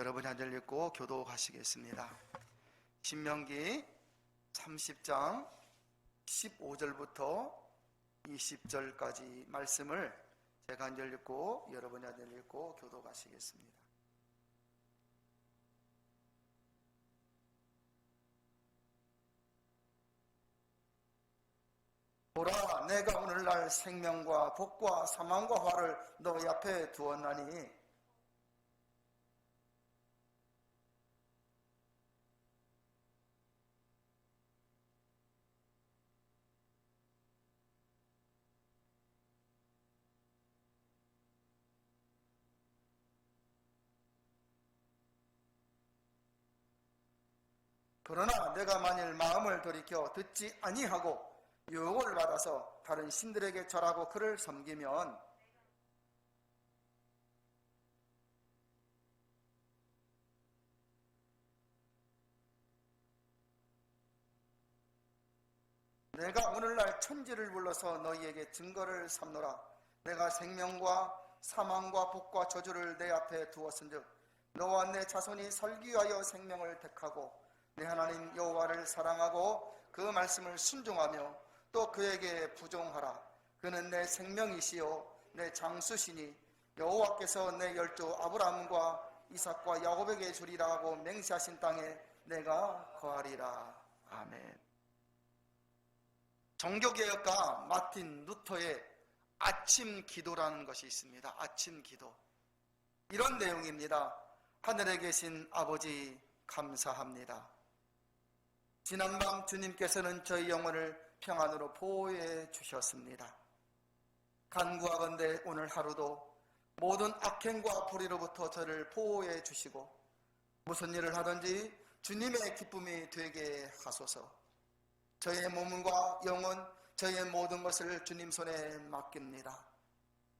여러분이 한 절 읽고 교도하시겠습니다. 신명기 30장 15절부터 20절까지 말씀을 제가 한 절 읽고 여러분이 한 절 읽고 교도하시겠습니다. 보라, 내가 오늘날 생명과 복과 사망과 화를 너희 앞에 두었나니 그러나 내가 만일 마음을 돌이켜 듣지 아니하고 유혹을 받아서 다른 신들에게 절하고 그를 섬기면 내가 오늘날 천지를 불러서 너희에게 증거를 삼노라. 내가 생명과 사망과 복과 저주를 내 앞에 두었은즉 너와 내 자손이 살기 위하여 생명을 택하고 내 하나님 여호와를 사랑하고 그 말씀을 순종하며 또 그에게 부종하라. 그는 내 생명이시요 내 장수시니 여호와께서 내 열조 아브라함과 이삭과 야곱에게 주리라 하고 맹세하신 땅에 내가 거하리라. 아멘. 종교개혁가 마틴 루터의 아침 기도라는 것이 있습니다. 아침 기도. 이런 내용입니다. 하늘에 계신 아버지 감사합니다. 지난밤 주님께서는 저희 영혼을 평안으로 보호해 주셨습니다. 간구하건대 오늘 하루도 모든 악행과 불의로부터 저를 보호해 주시고 무슨 일을 하든지 주님의 기쁨이 되게 하소서. 저의 몸과 영혼, 저의 모든 것을 주님 손에 맡깁니다.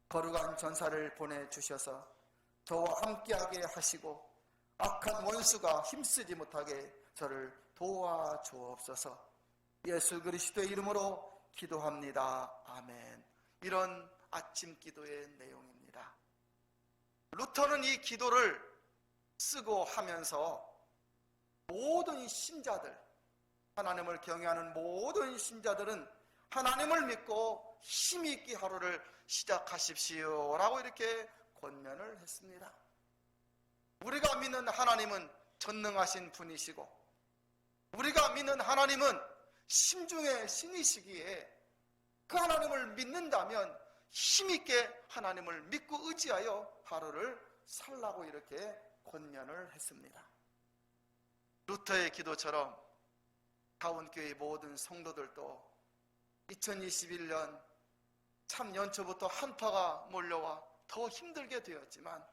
거룩한 전사를 보내주셔서 저와 함께하게 하시고 악한 원수가 힘쓰지 못하게 저를 도와주옵소서. 예수 그리스도의 이름으로 기도합니다. 아멘. 이런 아침 기도의 내용입니다. 루터는 이 기도를 쓰고 하면서 모든 신자들, 하나님을 경외하는 모든 신자들은 하나님을 믿고 힘있게 하루를 시작하십시오 라고 이렇게 권면을 했습니다. 우리가 믿는 하나님은 전능하신 분이시고 우리가 믿는 하나님은 심중의 신이시기에 그 하나님을 믿는다면 힘있게 하나님을 믿고 의지하여 하루를 살라고 이렇게 권면을 했습니다. 루터의 기도처럼 다운교회 모든 성도들도 2021년 참 연초부터 한파가 몰려와 더 힘들게 되었지만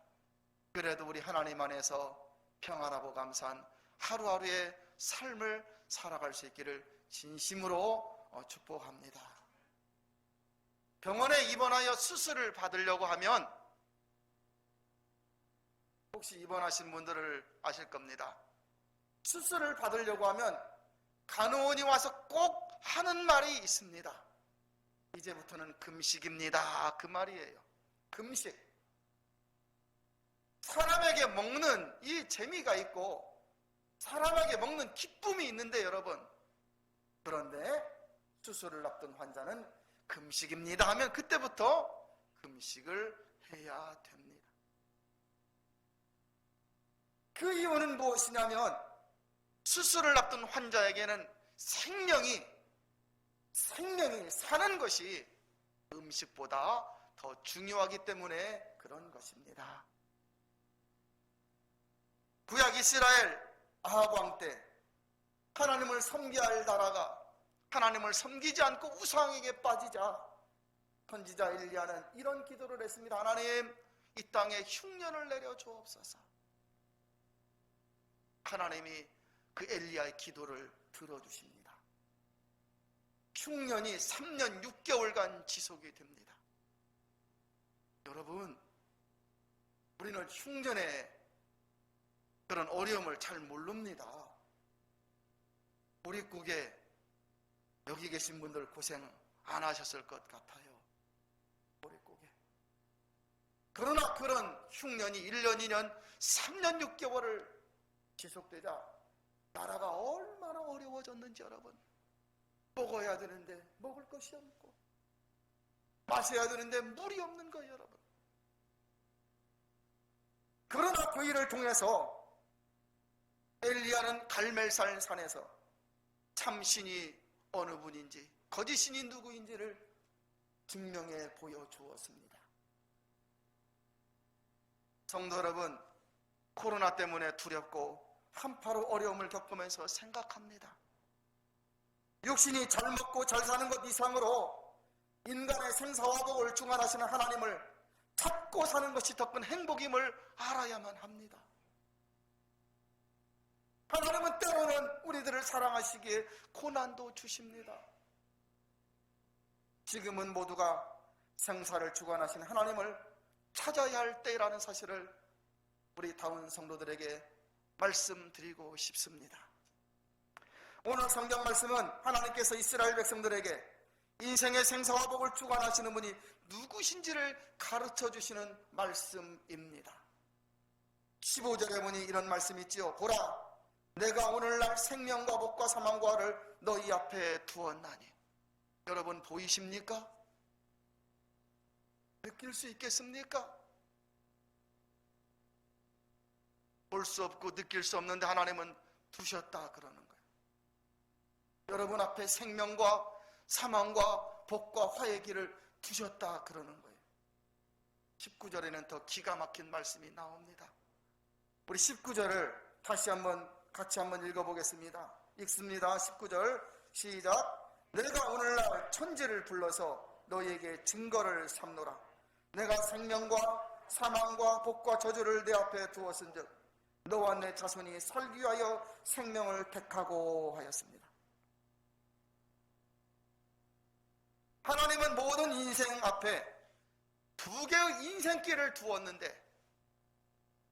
그래도 우리 하나님 안에서 평안하고 감사한 하루하루의 삶을 살아갈 수 있기를 진심으로 축복합니다. 병원에 입원하여 수술을 받으려고 하면 혹시 입원하신 분들을 아실 겁니다. 수술을 받으려고 하면 간호원이 와서 꼭 하는 말이 있습니다. 이제부터는 금식입니다. 그 말이에요. 금식. 사람에게 먹는 이 재미가 있고 사람에게 먹는 기쁨이 있는데 여러분, 그런데 수술을 앞둔 환자는 금식입니다 하면 그때부터 금식을 해야 됩니다. 그 이유는 무엇이냐면 수술을 앞둔 환자에게는 생명이 사는 것이 음식보다 더 중요하기 때문에 그런 것입니다. 구약 이스라엘 아합 왕 때 하나님을 섬겨야 할 나라가 하나님을 섬기지 않고 우상에게 빠지자 선지자 엘리야는 이런 기도를 했습니다. 하나님, 이 땅에 흉년을 내려 주옵소서. 하나님이 그 엘리야의 기도를 들어주십니다. 흉년이 3년 6개월간 지속이 됩니다. 여러분, 우리는 흉년의 그런 어려움을 잘 모릅니다. 보릿국에 여기 계신 분들 고생 안 하셨을 것 같아요. 보릿국에 그러나 그런 흉년이 1년, 2년, 3년 6개월을 지속되자 나라가 얼마나 어려워졌는지 여러분, 먹어야 되는데 먹을 것이 없고 마셔야 되는데 물이 없는 거예요 여러분. 그러나 그 일을 통해서 엘리야는 갈멜산 산에서 참신이 어느 분인지 거짓신이 누구인지를 증명해 보여주었습니다. 성도 여러분, 코로나 때문에 두렵고 한파로 어려움을 겪으면서 생각합니다. 육신이 잘 먹고 잘 사는 것 이상으로 인간의 생사와 복을 주관하시는 하나님을 찾고 사는 것이 더 큰 행복임을 알아야만 합니다. 하나님은 때로는 우리들을 사랑하시기에 고난도 주십니다. 지금은 모두가 생사를 주관하시는 하나님을 찾아야 할 때라는 사실을 우리 다운 성도들에게 말씀드리고 싶습니다. 오늘 성경 말씀은 하나님께서 이스라엘 백성들에게 인생의 생사와 복을 주관하시는 분이 누구신지를 가르쳐 주시는 말씀입니다. 15절에 보니 이런 말씀이 있지요. 보라, 내가 오늘날 생명과 복과 사망과를 너희 앞에 두었나니. 여러분 보이십니까? 느낄 수 있겠습니까? 볼 수 없고 느낄 수 없는데 하나님은 두셨다 그러는 거예요. 여러분 앞에 생명과 사망과 복과 화의 길을 두셨다 그러는 거예요. 19절에는 더 기가 막힌 말씀이 나옵니다. 우리 19절을 다시 같이 한번 읽어보겠습니다. 읽습니다. 19절 시작. 내가 오늘날 천지를 불러서 너희에게 증거를 삼노라. 내가 생명과 사망과 복과 저주를 내 앞에 두었은즉 너와 내 자손이 살기 위하여 생명을 택하고 하였습니다. 하나님은 모든 인생 앞에 두 개의 인생길을 두었는데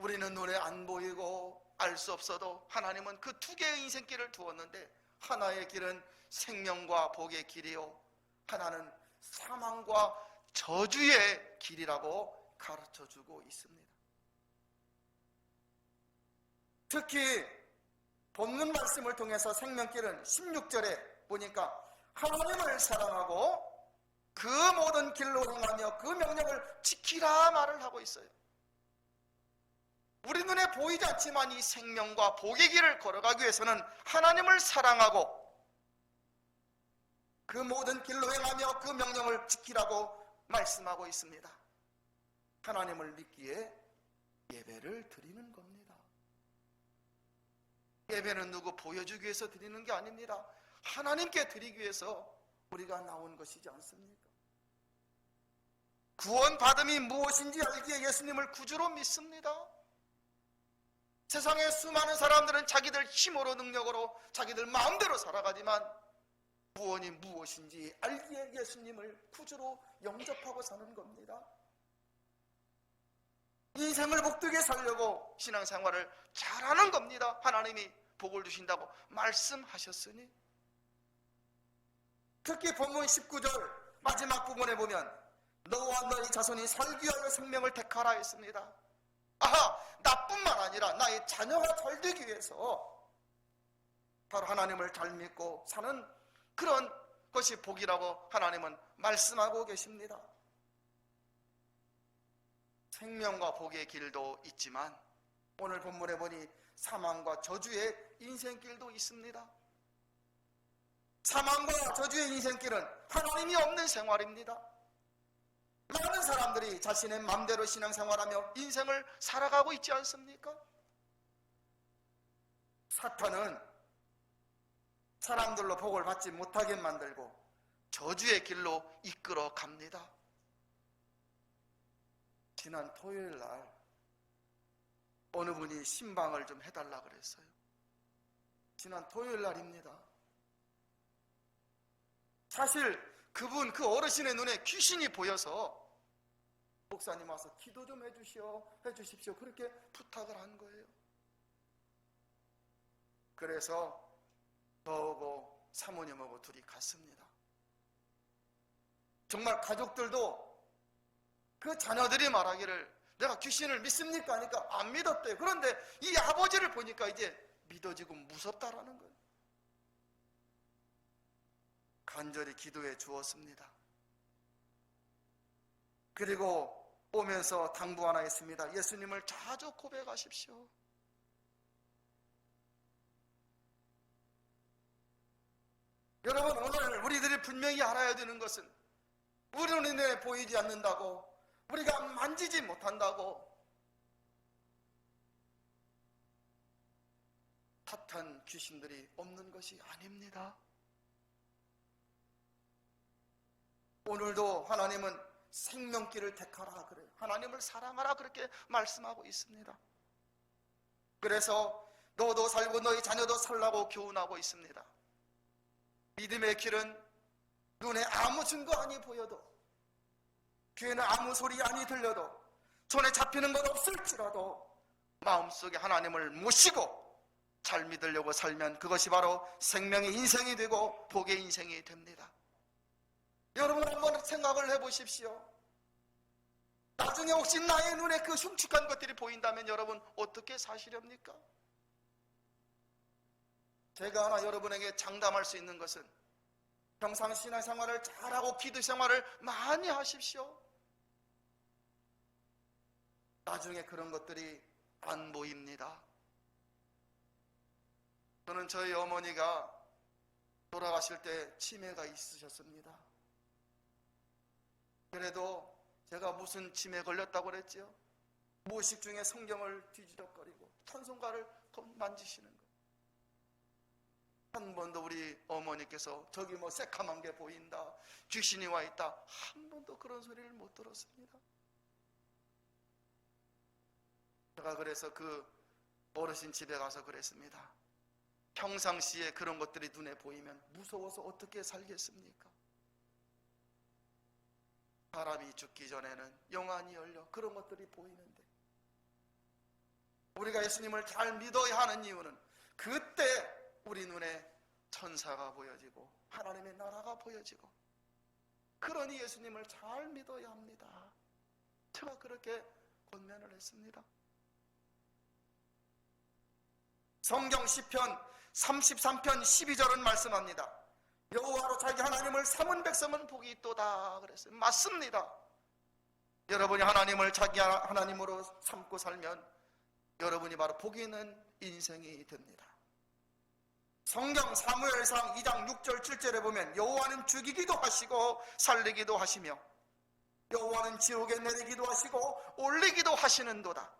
우리는 눈에 안 보이고 알 수 없어도 하나님은 그 두 개의 인생길을 두었는데 하나의 길은 생명과 복의 길이요, 하나는 사망과 저주의 길이라고 가르쳐주고 있습니다. 특히 본문 말씀을 통해서 생명길은 16절에 보니까 하나님을 사랑하고 그 모든 길로 행하며 그 명령을 지키라 말을 하고 있어요. 우리 눈에 보이지 않지만 이 생명과 복의 길을 걸어가기 위해서는 하나님을 사랑하고 그 모든 길로 행하며 그 명령을 지키라고 말씀하고 있습니다. 하나님을 믿기에 예배를 드리는 겁니다. 예배는 누구 보여주기 위해서 드리는 게 아닙니다. 하나님께 드리기 위해서 우리가 나온 것이지 않습니까? 구원받음이 무엇인지 알기에 예수님을 구주로 믿습니다. 세상에 수많은 사람들은 자기들 힘으로 능력으로 자기들 마음대로 살아가지만 구원이 무엇인지 알기에 예수님을 구주로 영접하고 사는 겁니다. 인생을 복되게 살려고 신앙생활을 잘하는 겁니다. 하나님이 복을 주신다고 말씀하셨으니. 특히 본문 19절 마지막 부분에 보면 너와 너희 자손이 살기 위하여 생명을 택하라 했습니다. 아하, 나뿐만 아니라 나의 자녀가 잘 되기 위해서 바로 하나님을 잘 믿고 사는 그런 것이 복이라고 하나님은 말씀하고 계십니다. 생명과 복의 길도 있지만 오늘 본문에 보니 사망과 저주의 인생길도 있습니다. 사망과 저주의 인생길은 하나님이 없는 생활입니다. 많은 사람들이 자신의 마음대로 신앙생활하며 인생을 살아가고 있지 않습니까? 사탄은 사람들로 복을 받지 못하게 만들고 저주의 길로 이끌어 갑니다. 지난 토요일 날 어느 분이 신방을 좀 해달라 그랬어요. 지난 토요일 날입니다. 사실 그 어르신의 눈에 귀신이 보여서 목사님 와서 기도 좀 해주십시오 그렇게 부탁을 한 거예요. 그래서 저하고 사모님하고 둘이 갔습니다. 정말 가족들도 그 자녀들이 말하기를 내가 귀신을 믿습니까? 하니까 안 믿었대요. 그런데 이 아버지를 보니까 이제 믿어지고 무섭다라는 거예요. 간절히 기도해 주었습니다. 그리고 오면서 당부 하나 했습니다. 예수님을 자주 고백하십시오. 여러분, 오늘 우리들이 분명히 알아야 되는 것은 우리 눈에 보이지 않는다고, 우리가 만지지 못한다고 탓한 귀신들이 없는 것이 아닙니다. 오늘도 하나님은 생명길을 택하라 그래요. 하나님을 사랑하라 그렇게 말씀하고 있습니다. 그래서 너도 살고 너희 자녀도 살라고 교훈하고 있습니다. 믿음의 길은 눈에 아무 증거 아니 보여도, 귀에는 아무 소리 아니 들려도, 손에 잡히는 것 없을지라도 마음속에 하나님을 모시고 잘 믿으려고 살면 그것이 바로 생명의 인생이 되고 복의 인생이 됩니다. 여러분, 한번 생각을 해보십시오. 나중에 혹시 나의 눈에 그 흉측한 것들이 보인다면 여러분 어떻게 사시렵니까? 제가 하나 여러분에게 장담할 수 있는 것은 평상 신앙생활을 잘하고 기도 생활을 많이 하십시오. 나중에 그런 것들이 안 보입니다. 저는 저희 어머니가 돌아가실 때 치매가 있으셨습니다. 그래도 제가 무슨 치매에 걸렸다고 그랬지요? 무의식 중에 성경을 뒤지덕거리고 찬송가를 만지시는 거. 한 번도 우리 어머니께서 저기 뭐 새카만 게 보인다, 귀신이 와 있다, 한 번도 그런 소리를 못 들었습니다. 제가 그래서 그 어르신 집에 가서 그랬습니다. 평상시에 그런 것들이 눈에 보이면 무서워서 어떻게 살겠습니까? 사람이 죽기 전에는 영안이 열려 그런 것들이 보이는데, 우리가 예수님을 잘 믿어야 하는 이유는 그때 우리 눈에 천사가 보여지고 하나님의 나라가 보여지고, 그러니 예수님을 잘 믿어야 합니다. 제가 그렇게 권면을 했습니다. 성경 시편 33편 12절은 말씀합니다. 여호와로 자기 하나님을 삼은 백성은 복이 있도다 그랬어요. 맞습니다. 여러분이 하나님을 자기 하나님으로 삼고 살면 여러분이 바로 복이 있는 인생이 됩니다. 성경 사무엘상 2장 6절 7절에 보면 여호와는 죽이기도 하시고 살리기도 하시며 여호와는 지옥에 내리기도 하시고 올리기도 하시는도다.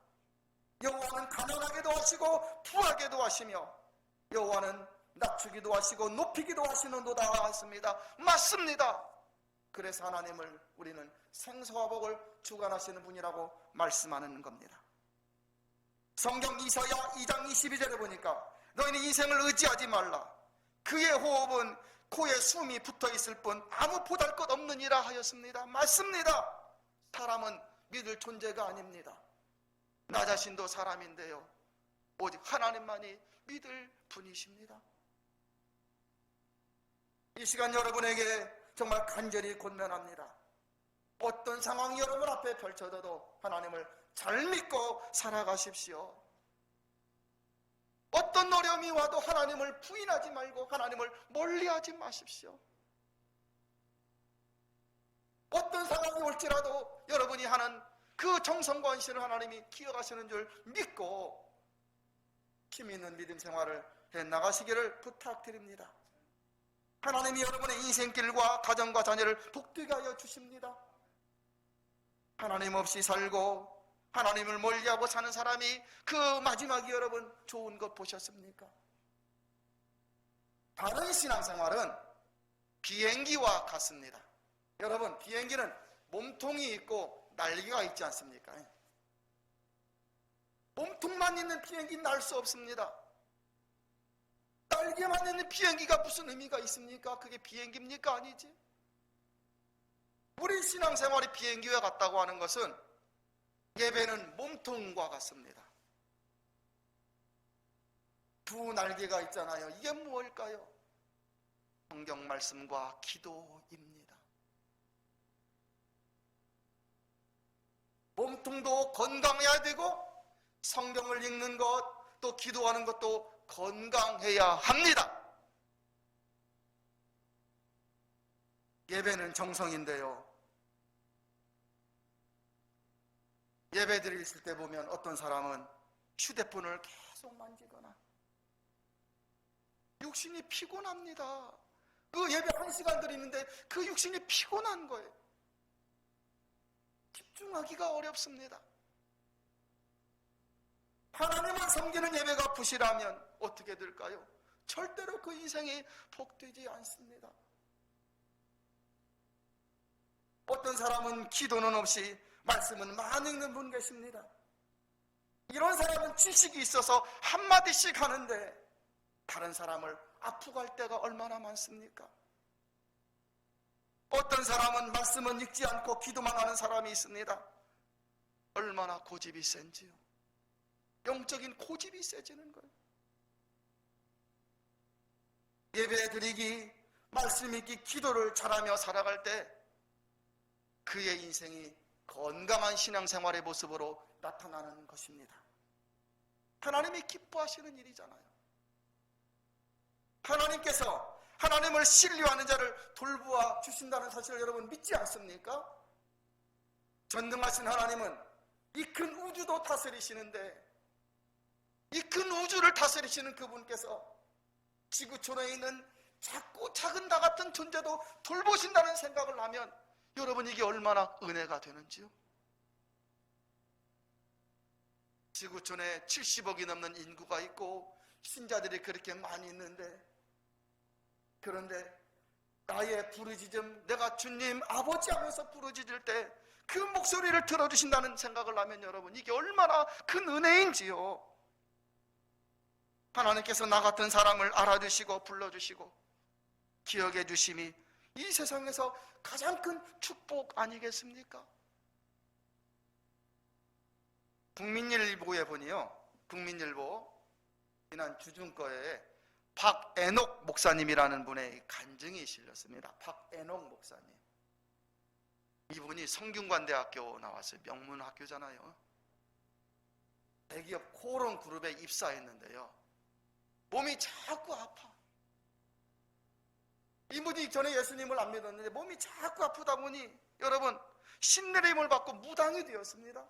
여호와는 가난하게도 하시고 부하게도 하시며 여호와는 낮추기도 하시고 높이기도 하시는도다 했습니다. 맞습니다. 그래서 하나님을 우리는 생사와 복을 주관하시는 분이라고 말씀하는 겁니다. 성경 이사야 2장 22절에 보니까 너희는 인생을 의지하지 말라. 그의 호흡은 코에 숨이 붙어있을 뿐 아무 보잘것 없느니라 하였습니다. 맞습니다. 사람은 믿을 존재가 아닙니다. 나 자신도 사람인데요, 오직 하나님만이 믿을 분이십니다. 이 시간 여러분에게 정말 간절히 권면합니다. 어떤 상황이 여러분 앞에 펼쳐져도 하나님을 잘 믿고 살아가십시오. 어떤 어려움이 와도 하나님을 부인하지 말고 하나님을 멀리하지 마십시오. 어떤 상황이 올지라도 여러분이 하는 그 정성과 헌신을 하나님이 기억하시는 줄 믿고 힘 있는 믿음 생활을 해나가시기를 부탁드립니다. 하나님이 여러분의 인생길과 가정과 자녀를 복되게 하여 주십니다. 하나님 없이 살고 하나님을 멀리하고 사는 사람이 그 마지막이 여러분 좋은 것 보셨습니까? 다른 신앙생활은 비행기와 같습니다. 여러분, 비행기는 몸통이 있고 날개가 있지 않습니까? 몸통만 있는 비행기는 날 수 없습니다. 날개만 있는 비행기가 무슨 의미가 있습니까? 그게 비행기입니까? 아니지. 우리 신앙생활이 비행기와 같다고 하는 것은 예배는 몸통과 같습니다. 두 날개가 있잖아요. 이게 무엇일까요? 성경 말씀과 기도입니다. 몸통도 건강해야 되고 성경을 읽는 것, 또 기도하는 것도 건강해야 합니다. 예배는 정성인데요, 예배드릴 때 보면 어떤 사람은 휴대폰을 계속 만지거나 육신이 피곤합니다. 그 예배 1시간 드리는데 그 육신이 피곤한 거예요. 집중하기가 어렵습니다. 하나님을 섬기는 예배가 부실하면 어떻게 될까요? 절대로 그 인생이 복되지 않습니다. 어떤 사람은 기도는 없이 말씀은 많이 읽는 분 계십니다. 이런 사람은 지식이 있어서 한마디씩 하는데 다른 사람을 아프고 할 때가 얼마나 많습니까? 어떤 사람은 말씀은 읽지 않고 기도만 하는 사람이 있습니다. 얼마나 고집이 센지요. 영적인 고집이 세지는 거예요. 예배 드리기, 말씀 읽기, 기도를 잘하며 살아갈 때 그의 인생이 건강한 신앙생활의 모습으로 나타나는 것입니다. 하나님이 기뻐하시는 일이잖아요. 하나님께서 하나님을 신뢰하는 자를 돌보아 주신다는 사실을 여러분 믿지 않습니까? 전능하신 하나님은 이 큰 우주도 다스리시는데, 이 큰 우주를 다스리시는 그분께서 지구촌에 있는 작고 작은 나 같은 존재도 돌보신다는 생각을 하면 여러분, 이게 얼마나 은혜가 되는지요. 지구촌에 70억이 넘는 인구가 있고 신자들이 그렇게 많이 있는데, 그런데 나의 부르짖음, 내가 주님 아버지 하면서 부르짖을 때 그 목소리를 들어주신다는 생각을 하면 여러분, 이게 얼마나 큰 은혜인지요. 하나님께서 나 같은 사람을 알아주시고 불러주시고 기억해 주심이 이 세상에서 가장 큰 축복 아니겠습니까? 국민일보에 보니요, 국민일보 지난 주중거에 박애녹 목사님이라는 분의 간증이 실렸습니다. 박애녹 목사님, 이분이 성균관대학교 나왔어요. 명문 학교잖아요. 대기업 코오롱 그룹에 입사했는데요, 몸이 자꾸 아파. 이분이 전에 예수님을 안 믿었는데 몸이 자꾸 아프다 보니 여러분, 신내림을 받고 무당이 되었습니다.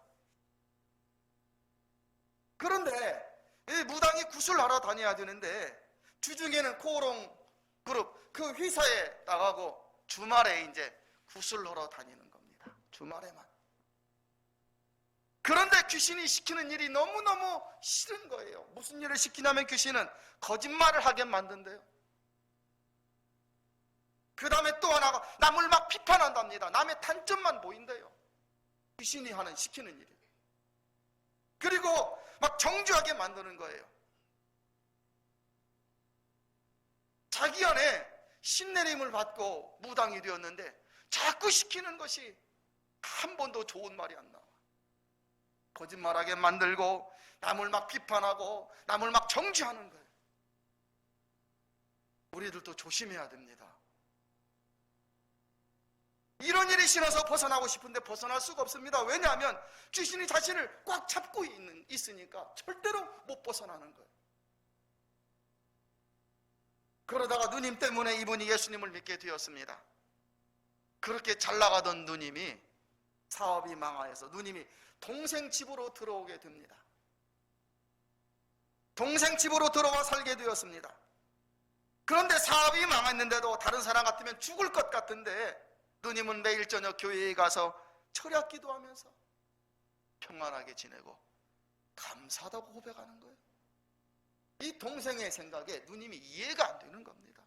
그런데 이 무당이 구슬하러 다녀야 되는데 주중에는 코오롱 그룹 그 회사에 나가고 주말에 이제 구슬하러 다니는 겁니다. 주말에만. 그런데 귀신이 시키는 일이 너무너무 싫은 거예요. 무슨 일을 시키냐면 귀신은 거짓말을 하게 만든대요. 그 다음에 또 하나가 남을 막 비판한답니다. 남의 단점만 보인대요. 귀신이 시키는 일이. 그리고 막 정죄하게 만드는 거예요. 자기 안에 신내림을 받고 무당이 되었는데 자꾸 시키는 것이 한 번도 좋은 말이 안 나와. 거짓말하게 만들고 남을 막 비판하고 남을 막 정죄하는 거예요. 우리들도 조심해야 됩니다. 이런 일이 싫어서 벗어나고 싶은데 벗어날 수가 없습니다. 왜냐하면 귀신이 자신을 꽉 잡고 있으니까 절대로 못 벗어나는 거예요. 그러다가 누님 때문에 이분이 예수님을 믿게 되었습니다. 그렇게 잘 나가던 누님이 사업이 망하여서 누님이 동생 집으로 들어오게 됩니다. 동생 집으로 들어와 살게 되었습니다. 그런데 사업이 망했는데도 다른 사람 같으면 죽을 것 같은데 누님은 매일 저녁 교회에 가서 철야 기도하면서 평안하게 지내고 감사하다고 고백하는 거예요. 이 동생의 생각에 누님이 이해가 안 되는 겁니다.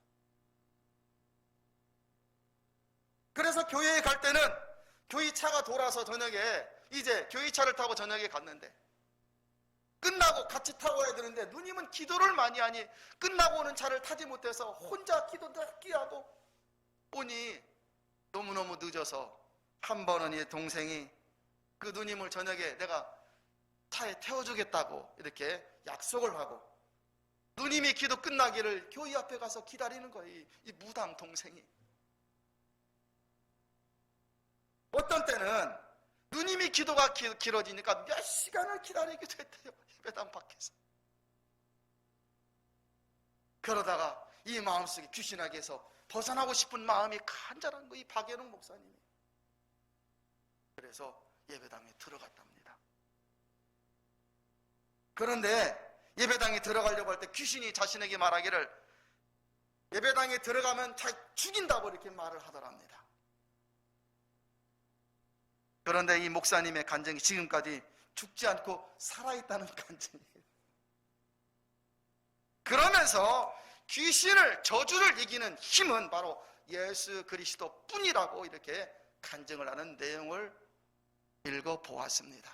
그래서 교회에 갈 때는 교회차가 돌아서 저녁에 이제 교회차를 타고 저녁에 갔는데 끝나고 같이 타고 와야 되는데 누님은 기도를 많이 하니 끝나고 오는 차를 타지 못해서 혼자 기도 늦게 하고 오니 너무너무 늦어서 한 번은 이 동생이 그 누님을 저녁에 내가 차에 태워주겠다고 이렇게 약속을 하고 누님이 기도 끝나기를 교회 앞에 가서 기다리는 거예요. 이 무당 동생이. 어떤 때는 누님이 기도가 길어지니까 몇 시간을 기다리기도 했대요. 예배당 밖에서. 그러다가 이 마음속에 귀신에게서 벗어나고 싶은 마음이 간절한 이 박예능 목사님이. 그래서 예배당에 들어갔답니다. 그런데 예배당에 들어가려고 할 때 귀신이 자신에게 말하기를 예배당에 들어가면 다 죽인다고 이렇게 말을 하더랍니다. 그런데 이 목사님의 간증이 지금까지 죽지 않고 살아있다는 간증이에요. 그러면서 귀신을, 저주를 이기는 힘은 바로 예수 그리스도 뿐이라고 이렇게 간증을 하는 내용을 읽어보았습니다.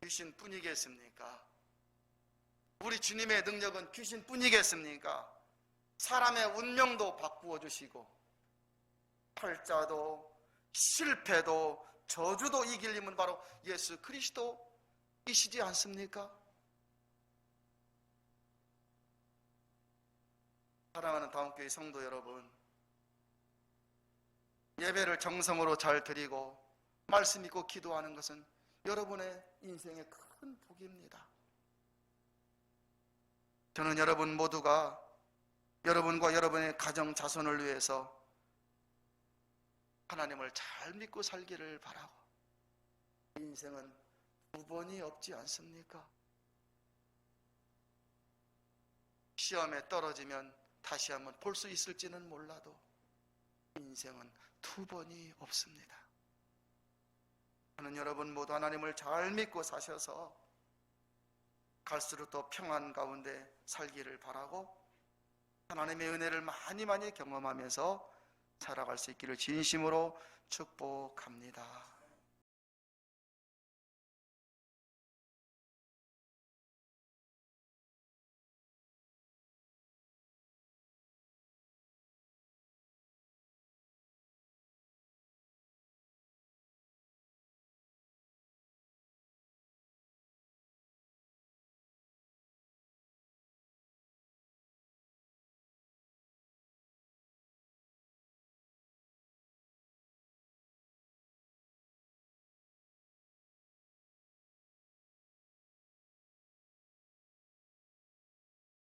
귀신뿐이겠습니까? 우리 주님의 능력은 귀신뿐이겠습니까? 사람의 운명도 바꾸어 주시고 팔자도 실패도 저주도 이길 힘은 바로 예수 그리스도이시지 않습니까? 사랑하는 다음교회 성도 여러분, 예배를 정성으로 잘 드리고 말씀 믿고 기도하는 것은 여러분의 인생의 큰 복입니다. 저는 여러분 모두가 여러분과 여러분의 가정 자손을 위해서 하나님을 잘 믿고 살기를 바라고, 인생은 두 번이 없지 않습니까? 시험에 떨어지면 다시 한번 볼 수 있을지는 몰라도 인생은 두 번이 없습니다. 저는 여러분 모두 하나님을 잘 믿고 사셔서 갈수록 더 평안 가운데 살기를 바라고 하나님의 은혜를 많이 경험하면서 살아갈 수 있기를 진심으로 축복합니다.